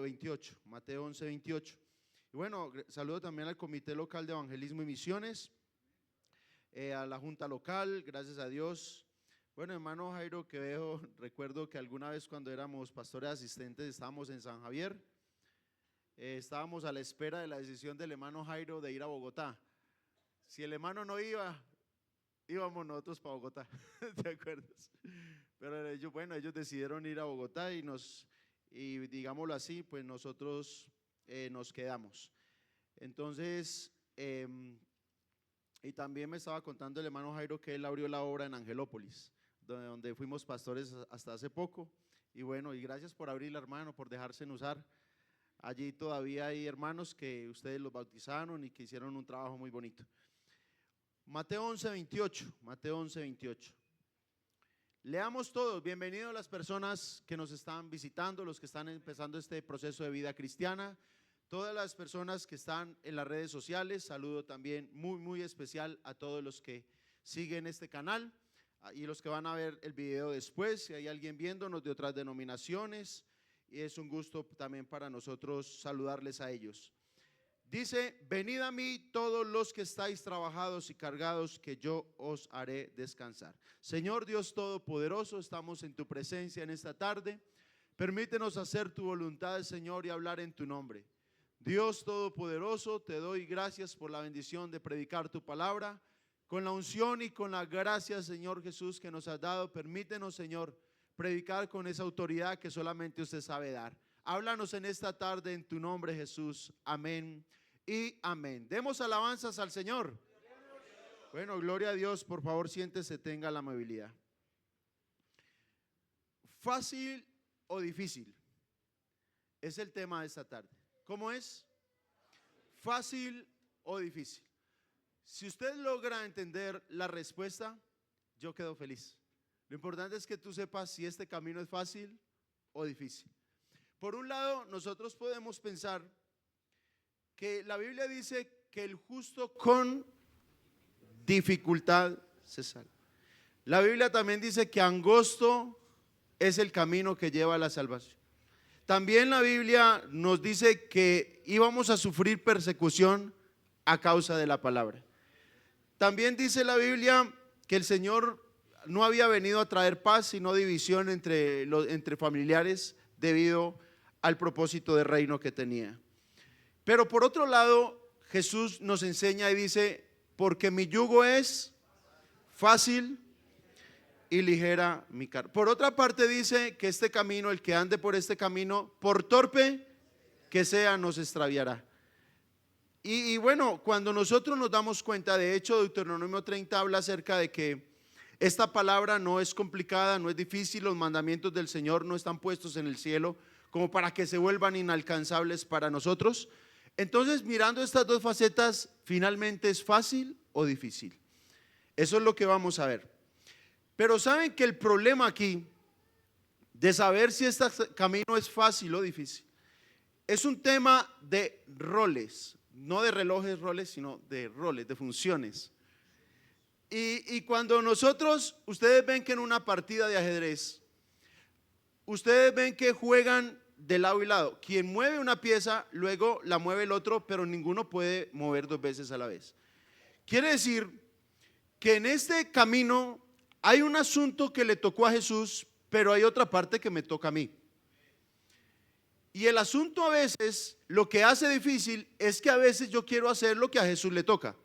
28. Mateo 11, 28. Y bueno, saludo también al Comité Local de Evangelismo y Misiones, a la Junta Local, gracias a Dios. Bueno, hermano Jairo, que veo, recuerdo que alguna vez cuando éramos pastores asistentes estábamos en San Javier, estábamos a la espera de la decisión del hermano Jairo de ir a Bogotá. Si el hermano no iba, íbamos nosotros para Bogotá, ¿te acuerdas? Pero ellos, bueno, ellos decidieron ir a Bogotá y digámoslo así, pues nosotros nos quedamos. Entonces, y también me estaba contando el hermano Jairo que él abrió la obra en Angelópolis, donde fuimos pastores hasta hace poco. Y bueno, y gracias por abrirla, hermano, por dejarse usar. Allí todavía hay hermanos que ustedes los bautizaron y que hicieron un trabajo muy bonito. Mateo 11, 28. Mateo 11, 28. Leamos todos. Bienvenidos las personas que nos están visitando, los que están empezando este proceso de vida cristiana, todas las personas que están en las redes sociales. Saludo también muy especial a todos los que siguen este canal y los que van a ver el video después. Si hay alguien viéndonos de otras denominaciones, y es un gusto también para nosotros saludarles a ellos. Dice: venid a mí todos los que estáis trabajados y cargados, que yo os haré descansar. Señor Dios Todopoderoso, estamos en tu presencia en esta tarde. Permítenos hacer tu voluntad, Señor, y hablar en tu nombre. Dios Todopoderoso, te doy gracias por la bendición de predicar tu palabra. Con la unción y con la gracia, Señor Jesús, que nos has dado, permítenos, Señor, predicar con esa autoridad que solamente usted sabe dar. Háblanos en esta tarde en tu nombre, Jesús. Amén y amén. Demos alabanzas al Señor. Bueno, gloria a Dios. Por favor, siéntese, tenga la amabilidad. ¿Fácil o difícil? Es el tema de esta tarde. ¿Cómo es? ¿Fácil o difícil? Si usted logra entender la respuesta, yo quedo feliz. Lo importante es que tú sepas si este camino es fácil o difícil. Por un lado, nosotros podemos pensar que la Biblia dice que el justo con dificultad se salva. La Biblia también dice que angosto es el camino que lleva a la salvación. También la Biblia nos dice que íbamos a sufrir persecución a causa de la palabra. También dice la Biblia que el Señor no había venido a traer paz, sino división entre familiares debido al propósito de reino que tenía. Pero por otro lado, Jesús nos enseña y dice: porque mi yugo es fácil y ligera mi carga. Por otra parte dice que este camino, el que ande por este camino, por torpe que sea, nos extraviará. Y bueno, cuando nosotros nos damos cuenta, de hecho Deuteronomio 30 habla acerca de que esta palabra no es complicada, no es difícil. Los mandamientos del Señor no están puestos en el cielo como para que se vuelvan inalcanzables para nosotros. Entonces, mirando estas dos facetas, finalmente, ¿es fácil o difícil? Eso es lo que vamos a ver. Pero saben que el problema aquí de saber si este camino es fácil o difícil es un tema de roles, no de relojes, roles, sino de roles, de funciones. Y cuando ustedes ven que en una partida de ajedrez, ustedes ven que juegan de lado y lado. Quien mueve una pieza, luego la mueve el otro, pero ninguno puede mover dos veces a la vez. Quiere decir que en este camino hay un asunto que le tocó a Jesús, pero hay otra parte que me toca a mí. Y el asunto a veces, lo que hace difícil es que a veces yo quiero hacer lo que a Jesús le toca.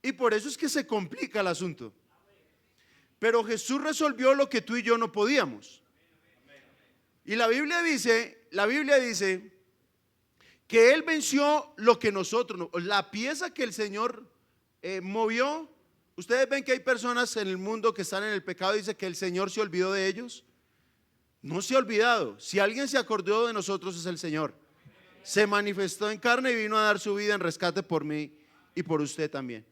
Y por eso es que se complica el asunto. Pero Jesús resolvió lo que tú y yo no podíamos. Y la Biblia dice que Él venció lo que nosotros no. La pieza que el Señor movió. Ustedes ven que hay personas en el mundo que están en el pecado y dice que el Señor se olvidó de ellos. No se ha olvidado. Si alguien se acordó de nosotros es el Señor. Se manifestó en carne y vino a dar su vida en rescate por mí y por usted también.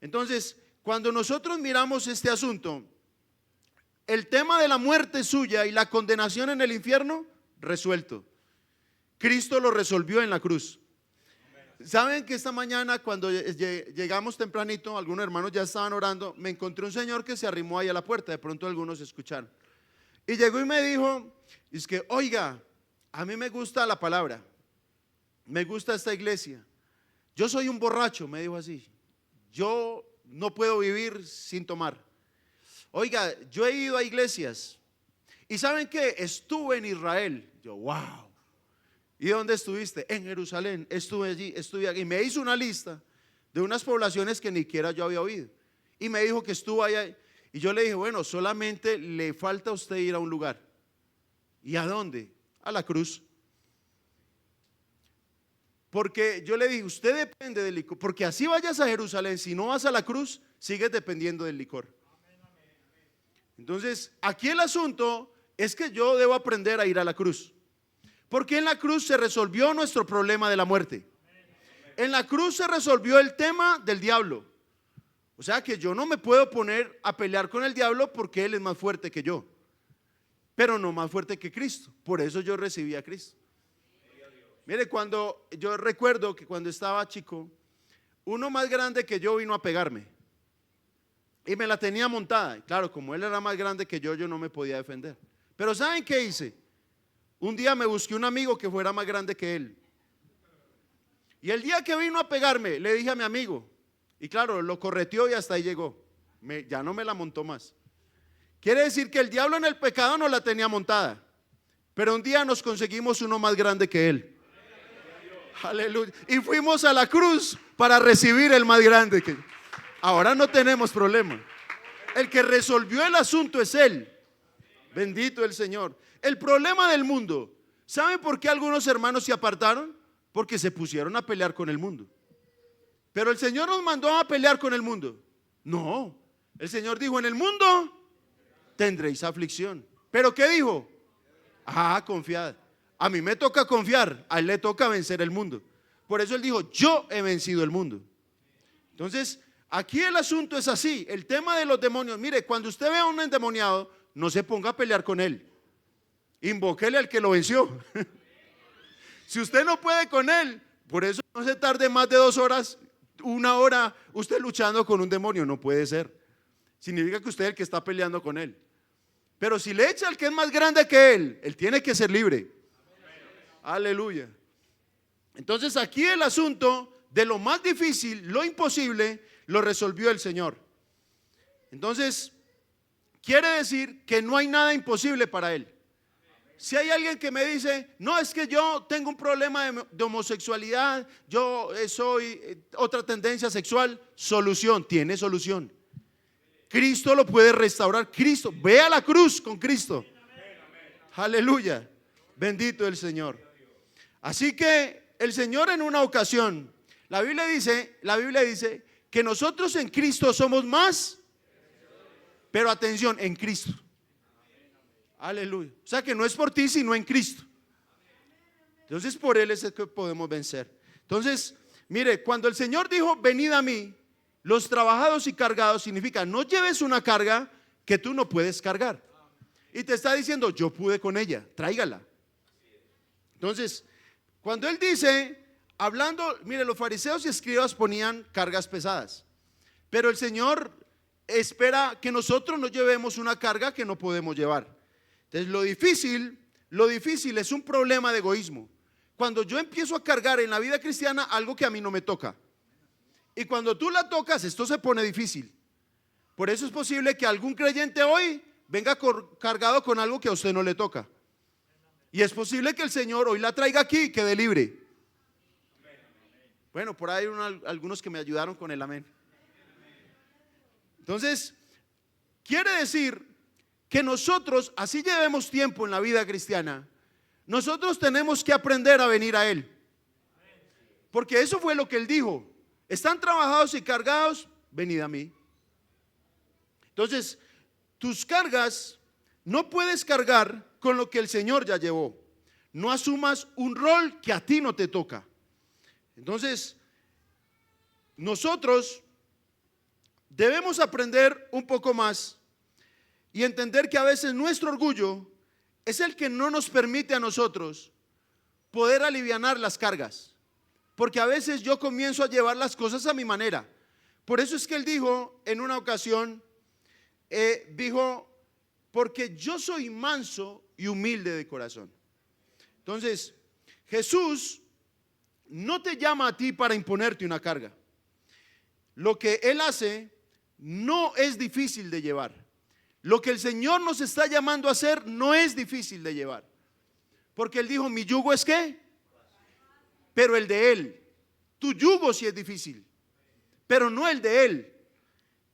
Entonces, cuando nosotros miramos este asunto, el tema de la muerte suya y la condenación en el infierno, resuelto. Cristo lo resolvió en la cruz. Saben que esta mañana cuando llegamos tempranito, algunos hermanos ya estaban orando, me encontré un señor que se arrimó ahí a la puerta, de pronto algunos escucharon. Y llegó y me dijo, es que, oiga, a mí me gusta la palabra, me gusta esta iglesia. Yo soy un borracho, me dijo así. Yo no puedo vivir sin tomar. Oiga, yo he ido a iglesias y ¿saben qué? Estuve en Israel. Yo, wow. ¿Y dónde estuviste? En Jerusalén. Estuve allí, estuve aquí. Y me hizo una lista de unas poblaciones que ni siquiera yo había oído. Y me dijo que estuvo allá. Y yo le dije, bueno, solamente le falta a usted ir a un lugar. ¿Y a dónde? A la cruz. Porque yo le dije, usted depende del licor. Porque así vayas a Jerusalén, si no vas a la cruz, sigues dependiendo del licor. Entonces, aquí el asunto es que yo debo aprender a ir a la cruz. Porque en la cruz se resolvió nuestro problema de la muerte. En la cruz se resolvió el tema del diablo. O sea que yo no me puedo poner a pelear con el diablo porque él es más fuerte que yo. Pero no más fuerte que Cristo. Por eso yo recibí a Cristo. Mire, cuando yo recuerdo que cuando estaba chico, uno más grande que yo vino a pegarme. Y me la tenía montada. Y claro, como él era más grande que yo no me podía defender. Pero ¿saben qué hice? Un día me busqué un amigo que fuera más grande que él. Y el día que vino a pegarme, le dije a mi amigo. Y claro, lo correteó y hasta ahí llegó. Ya no me la montó más. Quiere decir que el diablo en el pecado no la tenía montada. Pero un día nos conseguimos uno más grande que él. Aleluya. Y fuimos a la cruz para recibir el más grande que. Ahora no tenemos problema. El que resolvió el asunto es él. Bendito el Señor. El problema del mundo. ¿Saben por qué algunos hermanos se apartaron? Porque se pusieron a pelear con el mundo. Pero el Señor nos mandó a pelear con el mundo. No. El Señor dijo, en el mundo tendréis aflicción. ¿Pero qué dijo? Confiad. A mí me toca confiar, a él le toca vencer el mundo. Por eso él dijo, yo he vencido el mundo. Entonces, aquí el asunto es así. El tema de los demonios, mire, cuando usted ve a un endemoniado, no se ponga a pelear con él. Invóquele al que lo venció. Si usted no puede con él, por eso no se tarde más de 2 horas, 1 hora, usted luchando con un demonio. No puede ser. Significa que usted es el que está peleando con él. Pero si le echa al que es más grande que él tiene que ser libre. Aleluya. Entonces aquí el asunto de lo más difícil, lo imposible, lo resolvió el Señor. Entonces, quiere decir que no hay nada imposible para él. Si hay alguien que me dice, no, es que yo tengo un problema de homosexualidad, yo soy otra tendencia sexual, solución, tiene solución. Cristo lo puede restaurar. Cristo, ve a la cruz con Cristo. Aleluya. Bendito el Señor. Así que el Señor en una ocasión, la Biblia dice que nosotros en Cristo somos más, pero atención, en Cristo. Aleluya. O sea que no es por ti, sino en Cristo. Entonces por Él es el que podemos vencer. Entonces, mire, cuando el Señor dijo, venid a mí, los trabajados y cargados, significa, no lleves una carga que tú no puedes cargar. Y te está diciendo, yo pude con ella, tráigala. Entonces, cuando Él dice, hablando, mire, los fariseos y escribas ponían cargas pesadas. Pero el Señor espera que nosotros no llevemos una carga que no podemos llevar. Entonces lo difícil es un problema de egoísmo. Cuando yo empiezo a cargar en la vida cristiana algo que a mí no me toca. Y cuando tú la tocas, esto se pone difícil. Por eso es posible que algún creyente hoy venga cargado con algo que a usted no le toca. Y es posible que el Señor hoy la traiga aquí y quede libre. Bueno, por ahí hay algunos que me ayudaron con el amén. Entonces, quiere decir que nosotros, así llevemos tiempo en la vida cristiana, nosotros tenemos que aprender a venir a Él. Porque eso fue lo que Él dijo. Están trabajados y cargados, venid a mí. Entonces, tus cargas no puedes cargar con lo que el Señor ya llevó. No asumas un rol que a ti no te toca. Entonces, nosotros debemos aprender un poco más y entender que a veces nuestro orgullo es el que no nos permite a nosotros poder alivianar las cargas. Porque a veces yo comienzo a llevar las cosas a mi manera. Por eso es que Él dijo en una ocasión, dijo, porque yo soy manso y humilde de corazón. Entonces, Jesús no te llama a ti para imponerte una carga. Lo que Él hace no es difícil de llevar. Lo que el Señor nos está llamando a hacer no es difícil de llevar. Porque Él dijo, mi yugo es ¿qué? Pero el de Él. Tu yugo sí es difícil, pero no el de Él.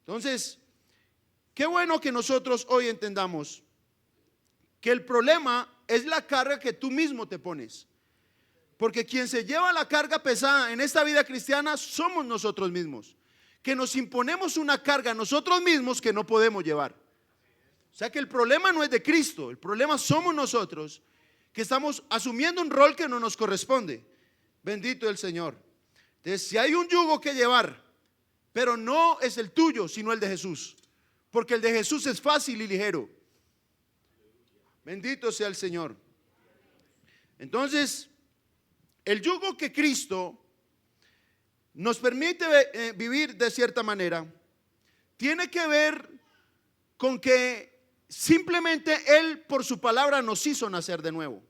Entonces, qué bueno que nosotros hoy entendamos que el problema es la carga que tú mismo te pones. Porque quien se lleva la carga pesada en esta vida cristiana somos nosotros mismos, que nos imponemos una carga a nosotros mismos que no podemos llevar. O sea que el problema no es de Cristo, el problema somos nosotros, que estamos asumiendo un rol que no nos corresponde. Bendito el Señor. Entonces, si hay un yugo que llevar, pero no es el tuyo, sino el de Jesús, porque el de Jesús es fácil y ligero. Bendito sea el Señor. Entonces, el yugo que Cristo nos permite vivir de cierta manera tiene que ver con que simplemente Él por su palabra nos hizo nacer de nuevo.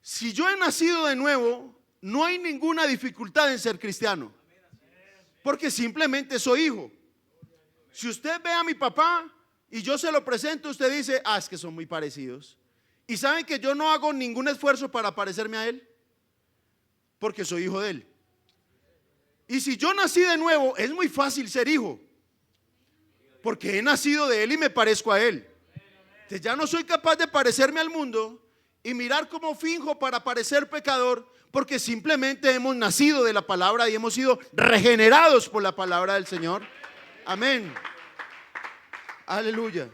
Si yo he nacido de nuevo, no hay ninguna dificultad en ser cristiano, porque simplemente soy hijo. Si usted ve a mi papá y yo se lo presento, usted dice, es que son muy parecidos. Y saben que yo no hago ningún esfuerzo para parecerme a él, porque soy hijo de él. Y si yo nací de nuevo, es muy fácil ser hijo, porque he nacido de él y me parezco a él. Entonces ya no soy capaz de parecerme al mundo y mirar cómo finjo para parecer pecador, porque simplemente hemos nacido de la palabra y hemos sido regenerados por la palabra del Señor. Amén. Aleluya.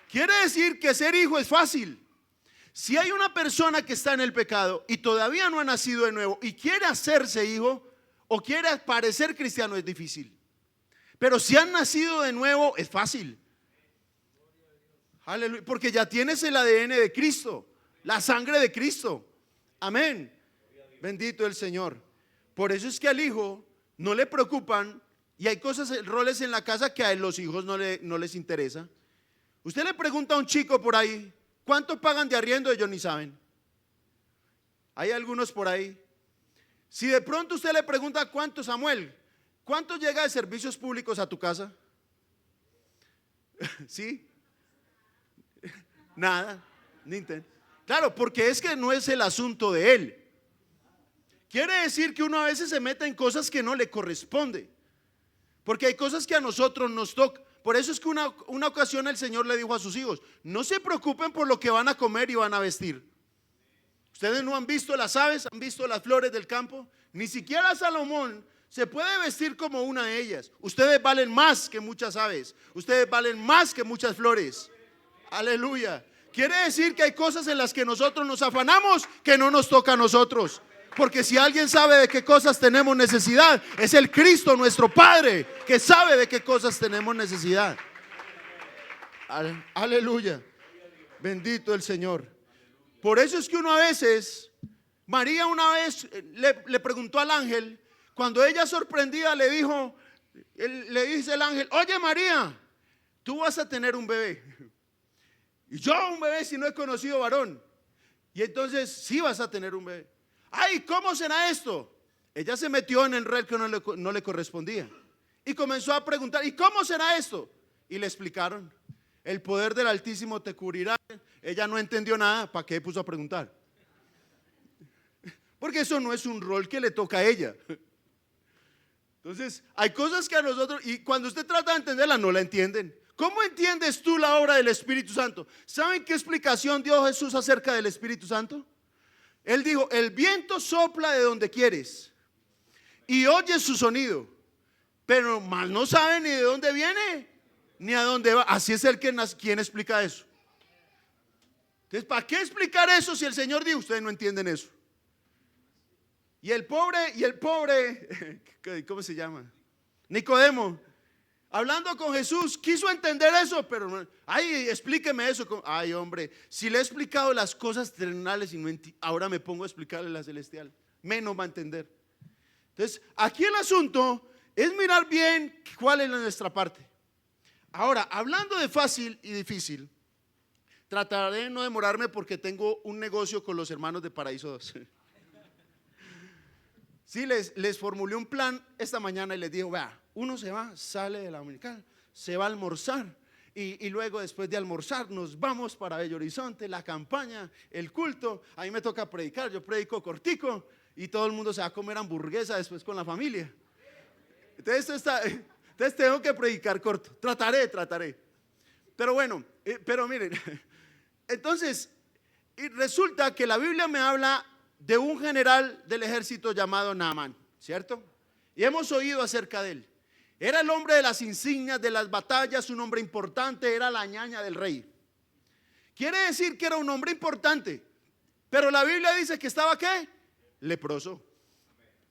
Quiere decir que ser hijo es fácil. Si hay una persona que está en el pecado y todavía no ha nacido de nuevo y quiere hacerse hijo o quiere parecer cristiano, es difícil. Pero si han nacido de nuevo, es fácil. Aleluya. Porque ya tienes el ADN de Cristo, la sangre de Cristo. Amén. Bendito el Señor. Por eso es que al hijo no le preocupan, y hay cosas, roles en la casa que a los hijos no les interesa. Usted le pregunta a un chico por ahí, ¿cuánto pagan de arriendo? Ellos ni saben. Hay algunos por ahí. Si de pronto usted le pregunta, ¿cuánto, Samuel? ¿Cuánto llega de servicios públicos a tu casa? ¿Sí? Nada. Claro, porque es que no es el asunto de él. Quiere decir que uno a veces se mete en cosas que no le corresponde, porque hay cosas que a nosotros nos tocan. Por eso es que una ocasión el Señor le dijo a sus hijos, no se preocupen por lo que van a comer y van a vestir. Ustedes no han visto las aves, han visto las flores del campo. Ni siquiera Salomón se puede vestir como una de ellas. Ustedes valen más que muchas aves, ustedes valen más que muchas flores. Aleluya. Quiere decir que hay cosas en las que nosotros nos afanamos que no nos toca a nosotros. Porque si alguien sabe de qué cosas tenemos necesidad, es el Cristo nuestro Padre, que sabe de qué cosas tenemos necesidad. Aleluya. Bendito el Señor. Por eso es que uno a veces, María una vez le preguntó al ángel, cuando ella sorprendida le dijo, le dice el ángel, oye María, tú vas a tener un bebé. Y yo un bebé si no he conocido varón. Y entonces sí vas a tener un bebé. Ay, ¿cómo será esto? Ella se metió en el rol que no le correspondía y comenzó a preguntar, ¿y cómo será esto? Y le explicaron, el poder del Altísimo te cubrirá. Ella no entendió nada, ¿para qué puso a preguntar? Porque eso no es un rol que le toca a ella. Entonces, hay cosas que a nosotros, y cuando usted trata de entenderla, no la entienden. ¿Cómo entiendes tú la obra del Espíritu Santo? ¿Saben qué explicación dio Jesús acerca del Espíritu Santo? Él dijo, el viento sopla de donde quieres y oyes su sonido, pero más no sabe ni de dónde viene ni a dónde va. Así es quien explica eso. Entonces, ¿para qué explicar eso si el Señor dijo, ustedes no entienden eso? Y el pobre, ¿cómo se llama? Nicodemo, hablando con Jesús, quiso entender eso, pero no, ay, explíqueme eso. Ay, hombre, si le he explicado las cosas terrenales y no ahora me pongo a explicarle la celestial, menos va a entender. Entonces, aquí el asunto es mirar bien cuál es nuestra parte. Ahora, hablando de fácil y difícil, Trataré de no demorarme porque tengo un negocio con los hermanos de Paraíso 2. Sí, les formulé un plan esta mañana y les digo, vea, uno se va, sale de la dominical, se va a almorzar y luego después de almorzar nos vamos para Bello Horizonte, la campaña, el culto. A mí me toca predicar, yo predico cortico y todo el mundo se va a comer hamburguesa después con la familia. Entonces tengo que predicar corto, trataré. Pero bueno, pero miren, entonces y resulta que la Biblia me habla de un general del ejército llamado Naamán, ¿cierto? Y hemos oído acerca de él. Era el hombre de las insignias, de las batallas, un hombre importante, era la ñaña del rey. Quiere decir que era un hombre importante, pero la Biblia dice que estaba ¿qué? Leproso.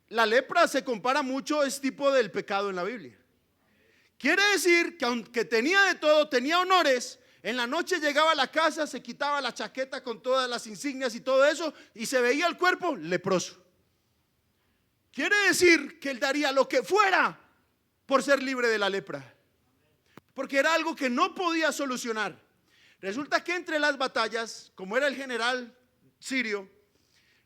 La lepra se compara mucho, es tipo del pecado en la Biblia. Quiere decir que aunque tenía de todo, tenía honores, en la noche llegaba a la casa, se quitaba la chaqueta con todas las insignias y todo eso y se veía el cuerpo leproso. Quiere decir que él daría lo que fuera por ser libre de la lepra, porque era algo que no podía solucionar. Resulta que entre las batallas, como era el general sirio,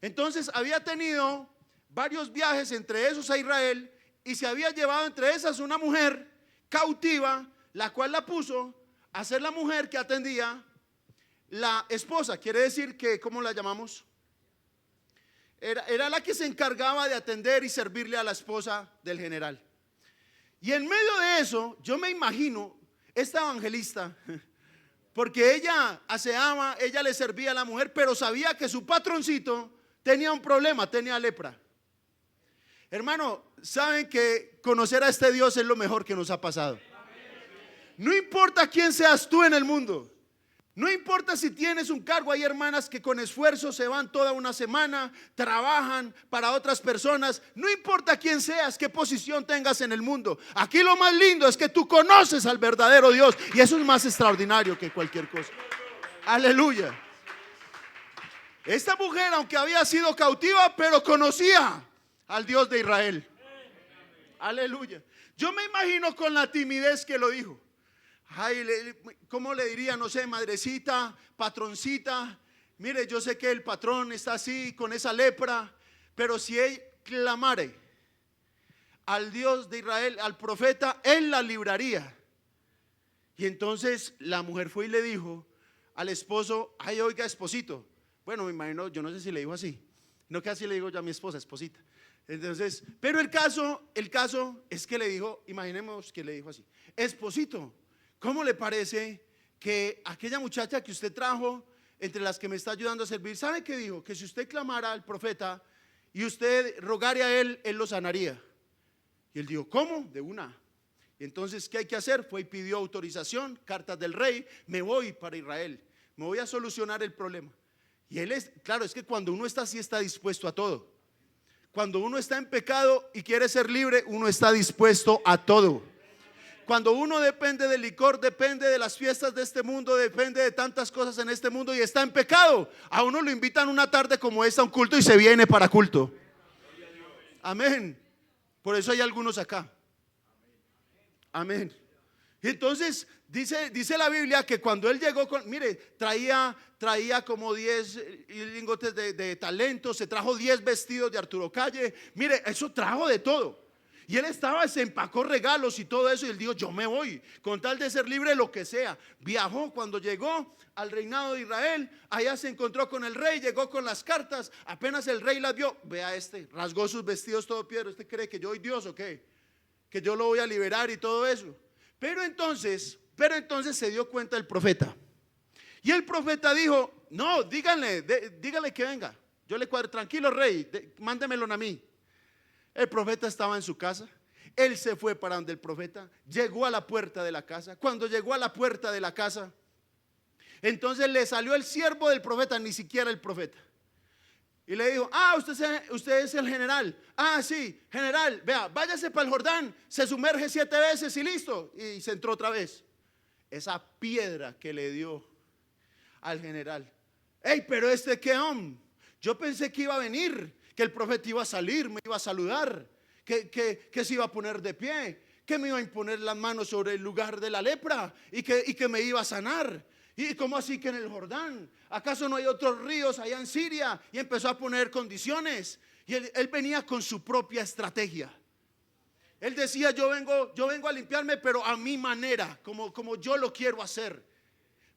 entonces había tenido varios viajes, entre esos a Israel, y se había llevado entre esas una mujer cautiva, la cual la puso a ser la mujer que atendía la esposa. Quiere decir que, ¿cómo la llamamos? Era la que se encargaba de atender y servirle a la esposa del general. Y en medio de eso, yo me imagino esta evangelista, porque ella aseaba, ella le servía a la mujer, pero sabía que su patroncito tenía un problema, tenía lepra. Hermano, saben que conocer a este Dios es lo mejor que nos ha pasado. No importa quién seas tú en el mundo, no importa si tienes un cargo. Hay hermanas que con esfuerzo se van toda una semana, trabajan para otras personas. No importa quién seas, qué posición tengas en el mundo. Aquí lo más lindo es que tú conoces al verdadero Dios, y eso es más extraordinario que cualquier cosa. Aleluya. Esta mujer, aunque había sido cautiva, pero conocía al Dios de Israel. Aleluya. Yo me imagino con la timidez que lo dijo. Ay, ¿cómo le diría? No sé, madrecita, patroncita. Mire, yo sé que el patrón está así con esa lepra, pero si él clamare al Dios de Israel, al profeta, él la libraría. Y entonces la mujer fue y le dijo al esposo, ay, oiga, esposito. Bueno, me imagino, yo no sé si le dijo así, no, que así le digo yo a mi esposa, esposita. Entonces, pero el caso es que le dijo, imaginemos que le dijo así, esposito, ¿cómo le parece que aquella muchacha que usted trajo, entre las que me está ayudando a servir, sabe qué dijo? Que si usted clamara al profeta y usted rogara a él, él lo sanaría. Y él dijo, ¿cómo? De una. Y entonces, ¿qué hay que hacer? Fue y pidió autorización, cartas del rey, me voy para Israel, me voy a solucionar el problema. Y él claro, es que cuando uno está así, está dispuesto a todo. Cuando uno está en pecado y quiere ser libre, uno está dispuesto a todo. Cuando uno depende del licor, depende de las fiestas de este mundo, depende de tantas cosas en este mundo y está en pecado, a uno lo invitan una tarde como esta a un culto y se viene para culto. Amén. Por eso hay algunos acá. Amén. Y entonces dice la Biblia que cuando él llegó mire, traía como 10 lingotes de talentos, se trajo 10 vestidos de Arturo Calle, mire, eso trajo de todo. Y él se empacó regalos y todo eso, y él dijo, yo me voy, con tal de ser libre, lo que sea. Viajó, cuando llegó al reinado de Israel, allá se encontró con el rey, llegó con las cartas, apenas el rey las vio, vea rasgó sus vestidos todo piedra. ¿Usted cree que yo soy Dios o qué? Que yo lo voy a liberar y todo eso. Pero entonces se dio cuenta el profeta. Y el profeta dijo, no, díganle que venga, yo le cuadro, tranquilo rey, mándemelo a mí. El profeta estaba en su casa, él se fue para donde el profeta, llegó a la puerta de la casa. Cuando llegó a la puerta de la casa, entonces le salió el siervo del profeta, ni siquiera el profeta, y le dijo, usted es el general. Sí, general, vea, váyase para el Jordán, se sumerge 7 veces y listo. Y se entró otra vez. Esa piedra que le dio al general, pero ¿qué hombre? Yo pensé que iba a venir, que el profeta iba a salir, me iba a saludar, que se iba a poner de pie, que me iba a imponer las manos sobre el lugar de la lepra y que me iba a sanar. ¿Y cómo así que en el Jordán? ¿Acaso no hay otros ríos allá en Siria? Y empezó a poner condiciones. Y él venía con su propia estrategia. Él decía, yo vengo a limpiarme, pero a mi manera, como yo lo quiero hacer.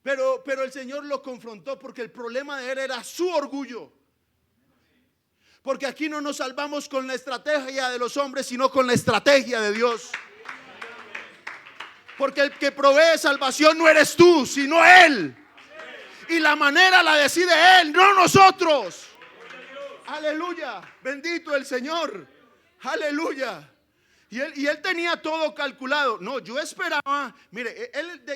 Pero el Señor lo confrontó porque el problema de él era su orgullo. Porque aquí no nos salvamos con la estrategia de los hombres, sino con la estrategia de Dios. Porque el que provee salvación no eres tú, sino Él. Y la manera la decide Él, no nosotros. Aleluya, bendito el Señor. Aleluya. Y él tenía todo calculado. No, yo esperaba, mire,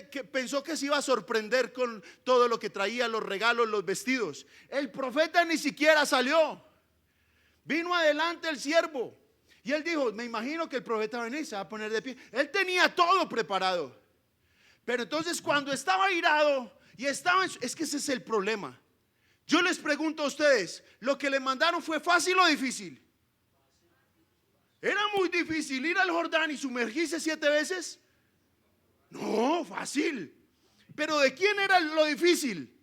que pensó que se iba a sorprender con todo lo que traía, los regalos, los vestidos. El profeta ni siquiera salió. Vino adelante el siervo. Y él dijo, me imagino que el profeta va a venir, se va a poner de pie. Él tenía todo preparado. Pero entonces cuando estaba irado y estaba, es que ese es el problema. Yo les pregunto a ustedes, ¿lo que le mandaron fue fácil o difícil? ¿Era muy difícil ir al Jordán y sumergirse 7 veces? No, fácil. ¿Pero de quién era lo difícil?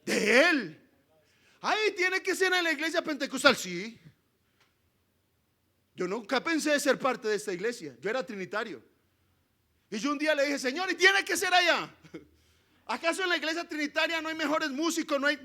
De él. Ahí tiene que ser en la iglesia pentecostal, sí. Yo nunca pensé de ser parte de esta iglesia. Yo era trinitario. Y yo un día le dije, Señor, y tiene que ser allá. ¿Acaso en la iglesia trinitaria no hay mejores músicos? No hay...